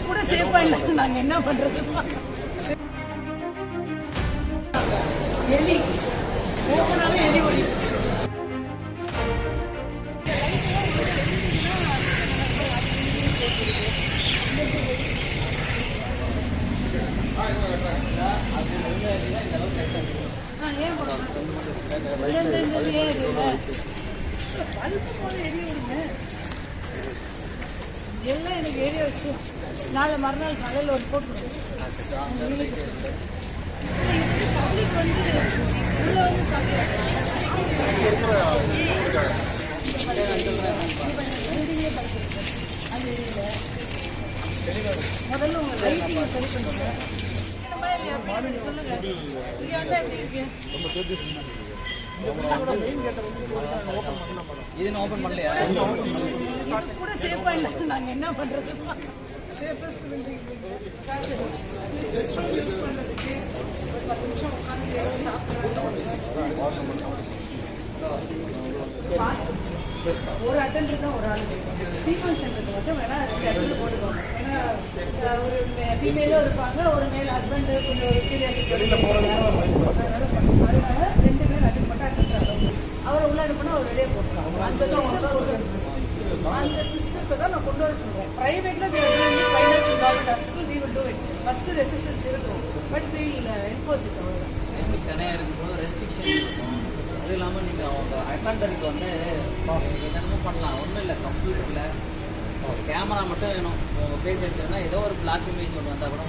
கூட சேஃபா இல்லை. நாங்க என்ன பண்றது? எலி ஓப்பனாவே எலி ஓடி எல்லாம் எனக்கு ஏரியா விஷயம். நாளை மறுநாள் காலையில் ஒரு போட்டு பப்ளிக் வந்து உள்ள முதல்ல உங்க லைட்டிங் சரி பண்ணுங்க. சொல்லுங்க, இங்க வந்தா எப்படி இருக்கு? இது ஓபன் பண்ணலையா? கூட சேஃபா இல்லை. நாங்க என்ன பண்றது? சேஃபஸ்ட் பில்டிங் பண்றதுக்கு ஒரு 10 நிமிஷம் உட்காந்து ஒரு அட்டெண்டர் தான் ஒரு ஆள். சீக்வன்ஸ் சென்டருக்கு மட்டும் வேணா 2 அட்டெண்டர் போட்டுக்கோங்க. ஏன்னா ஒரு ஃபீமேலும் இருப்பாங்க, ஒரு மேல் ஹஸ்பண்ட் கொஞ்சம் ஒரு பீரியட் அதனால 2 பேர் அட்டெண்ட் பண்ணா அட்டெண்டர் அவரை உள்ள அனுப்பினா அவர் வெளியே போட்டுருவாங்க. அந்த சிஸ்டத்தை தான் நான் கொண்டு வர சொல்றேன். பிரைவேட்ல government hospital we will do it. First resistance இருக்கும், but we will enforce it. அவ்வளவுதான். தனியாக இருக்கும்போது ரெஸ்ட்ரிக்ஷன் இருக்கும். அது இல்லாமல் நீங்கள் அவங்க அட்டெண்டருக்கு வந்து என்னென்னமோ பண்ணலாம். ஒன்றும் இல்லை, கம்ப்யூட்டரில் கேமரா மட்டும் வேணும். உங்கள் ஃபேஸ் எடுத்துன்னா ஏதோ ஒரு பிளாக் இமேஜ் ஒன்று வந்தால் கூட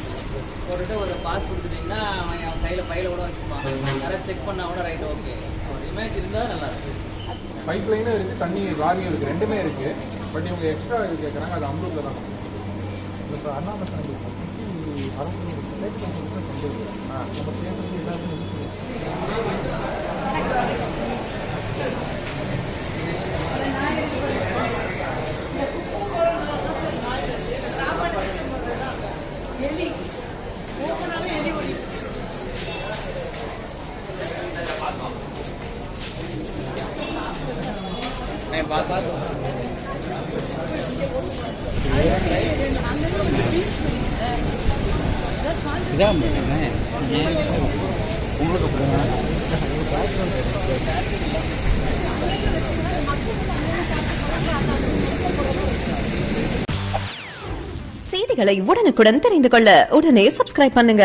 போட்டுட்டு ஒரு பாஸ் கொடுத்துட்டிங்கன்னா அவன் கையில் பையில கூட வச்சுப்பான். யாராவது செக் பண்ணால் கூட ரைட் ஓகே. ஒரு இமேஜ் இருந்தால் நல்லாயிருக்கும். பைப் லைனும் இருக்குது, தண்ணி லாரியும் இருக்குது, ரெண்டுமே இருக்குது. பட் இவங்க எக்ஸ்ட்ரா இது கேட்குறாங்க, அது அம்ரூட்டில் தான். இப்போ அண்ணாமலை எலி ஓப்பனாவே எலி ஓடி செய்திகளை உடனுக்குடன் தெரிந்து கொள்ள உடனே சப்ஸ்கிரைப் பண்ணுங்க.